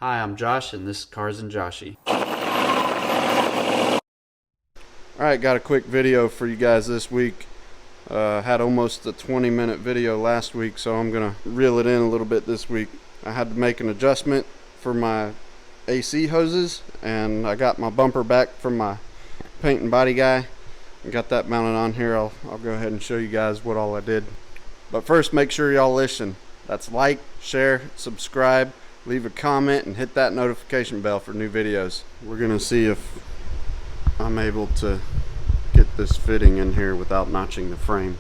Hi, I'm Josh, and this is Cars and Joshy. Alright, got a quick video for you guys this week. Had almost a 20-minute video last week, so I'm going to reel it in a little bit this week. I had to make an adjustment for my AC hoses, and I got my bumper back from my paint and body guy. I got that mounted on here. I'll go ahead and show you guys what all I did. But first, make sure y'all listen. That's like, share, subscribe, leave a comment, and hit that notification bell for new videos. We're going to see if I'm able to get this fitting in here without notching the frame.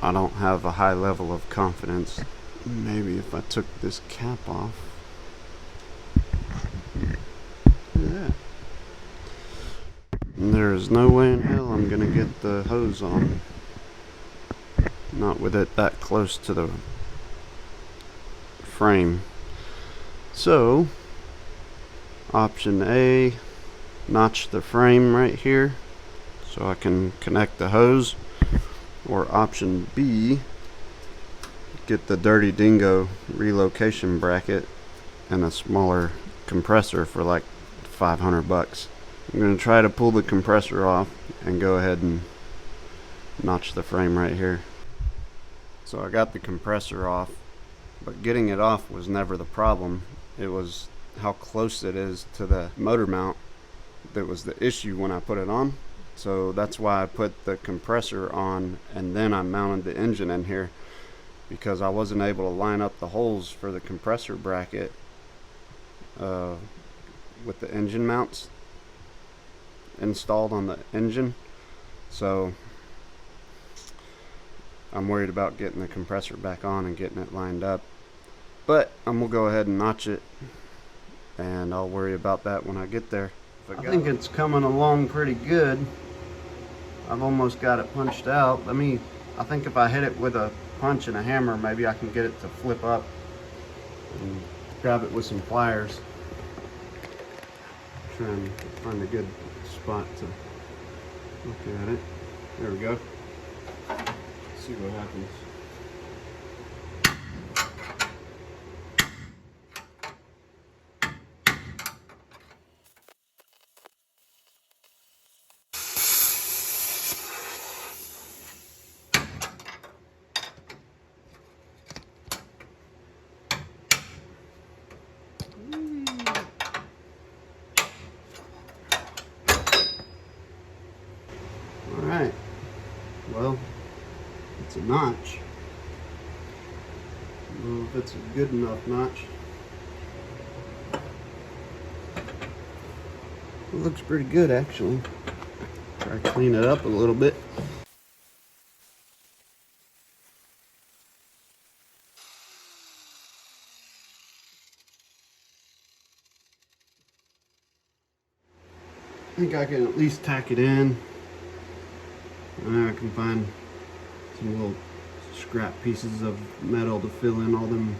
I don't have a high level of confidence. Maybe if I took this cap off. Yeah. There is no way in hell I'm gonna get the hose on. Not with it that close to the frame. So, option A, notch the frame right here so I can connect the hose, or option B, get the Dirty Dingo relocation bracket and a smaller compressor for like 500 bucks. I'm going to try to pull the compressor off and go ahead and notch the frame right here. So I got the compressor off, but getting it off was never the problem. It was how close it is to the motor mount that was the issue when I put it on. So that's why I put the compressor on and then I mounted the engine in here, because I wasn't able to line up the holes for the compressor bracket with the engine mounts installed on the engine. So I'm worried about getting the compressor back on and getting it lined up, but I'm gonna go ahead and notch it, and I'll worry about that when I get there. I think it's coming along pretty good. I've almost got it punched out. I think if I hit it with a punch and a hammer, maybe I can get it to flip up and grab it with some pliers. Try and find a good spot to look at it. There we go. See what happens. Alright, well, it's a notch. I don't know if it's a good enough notch. It looks pretty good, actually. Try to clean it up a little bit. I think I can at least tack it in. And I can find some little scrap pieces of metal to fill in all them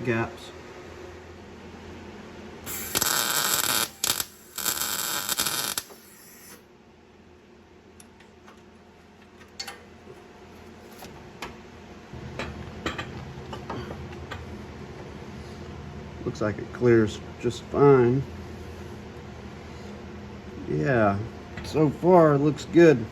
gaps. Looks like it clears just fine. Yeah, so far it looks good.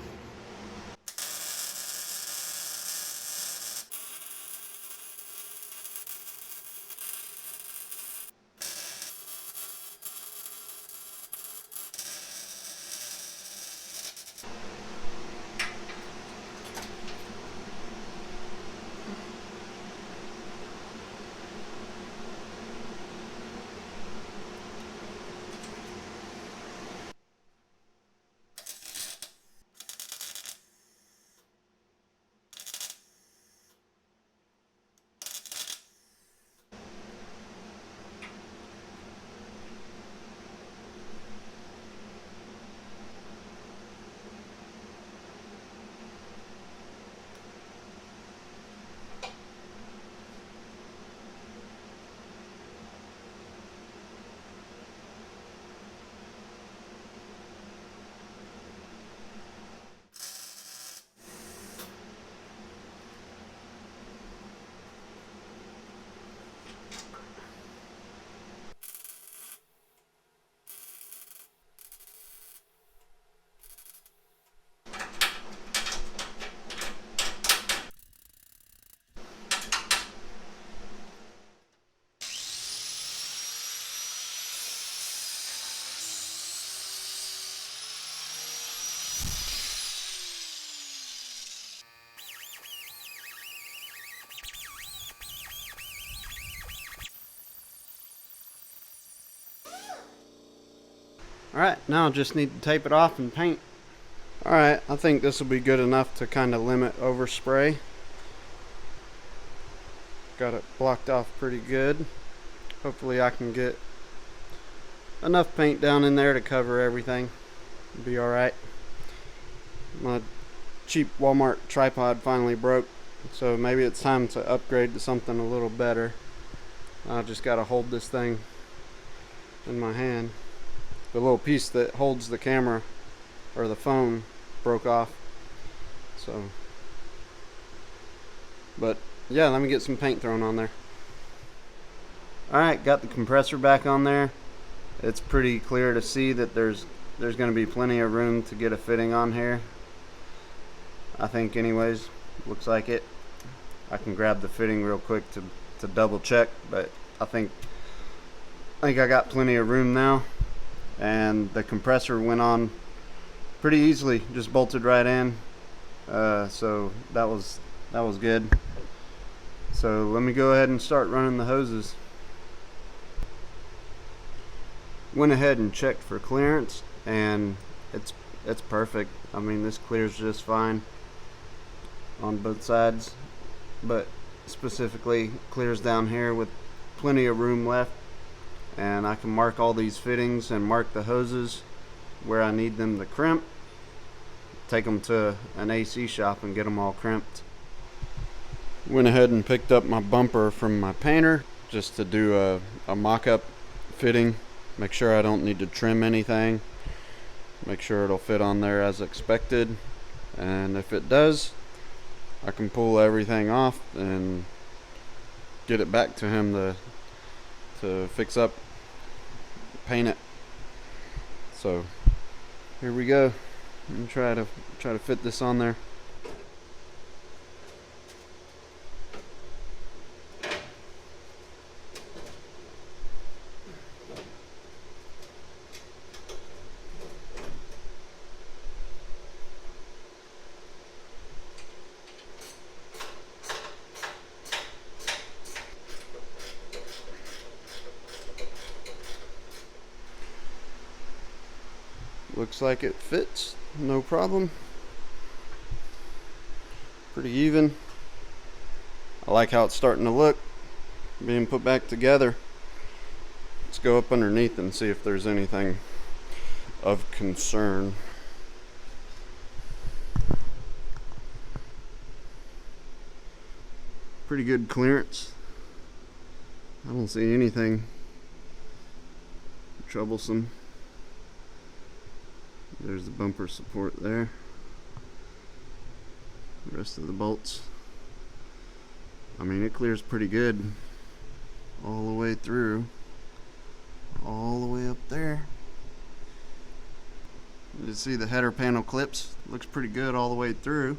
Alright, now I just need to tape it off and paint. Alright, I think this will be good enough to kind of limit overspray. Got it blocked off pretty good. Hopefully I can get enough paint down in there to cover everything. It'll be alright. My cheap Walmart tripod finally broke, so maybe it's time to upgrade to something a little better. I just gotta hold this thing in my hand. The little piece that holds the camera or the phone broke off, so but yeah, let me get some paint thrown on there. Alright, got the compressor back on there. It's pretty clear to see that there's going to be plenty of room to get a fitting on here, I think, anyways. Looks like it. I can grab the fitting real quick to double check, but I think I got plenty of room now. And the compressor went on pretty easily, just bolted right in. So that was good. So let me go ahead and start running the hoses. Went ahead and checked for clearance, and it's perfect. I mean, this clears just fine on both sides, but specifically clears down here with plenty of room left. And I can mark all these fittings and mark the hoses where I need them to crimp, take them to an AC shop and get them all crimped. Went ahead and picked up my bumper from my painter just to do a mock-up fitting, make sure I don't need to trim anything, make sure it'll fit on there as expected, and if it does, I can pull everything off and get it back to him to fix up, paint it. So here we go. Let me try to fit this on there. Looks like it fits, no problem. Pretty even. I like how it's starting to look, being put back together. Let's go up underneath and see if there's anything of concern. Pretty good clearance. I don't see anything troublesome. There's the bumper support there. The rest of the bolts. I mean, it clears pretty good all the way through. All the way up there. You see the header panel clips. Looks pretty good all the way through.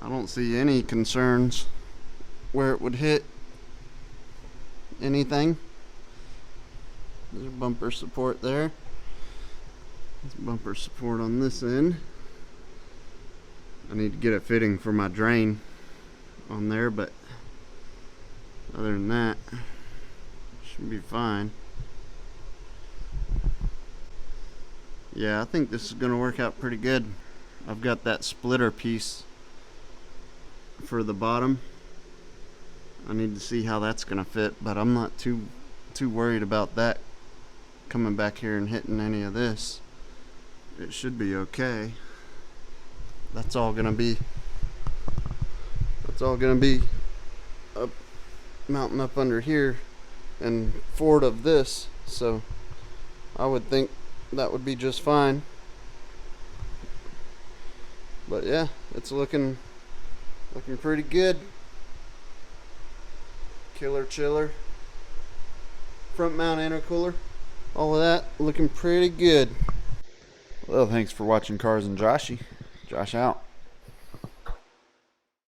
I don't see any concerns where it would hit anything. There's bumper support there. There's bumper support on this end. I need to get a fitting for my drain on there, but other than that, should be fine. Yeah, I think this is going to work out pretty good. I've got that splitter piece for the bottom. I need to see how that's going to fit, but I'm not too worried about that coming back here and hitting any of this. It should be okay. That's all gonna be up, mounting up under here and forward of this, so I would think that would be just fine. But yeah, it's looking pretty good. Killer chiller, front mount intercooler, all of that looking pretty good. Well, thanks for watching Cars and Joshy. Josh out.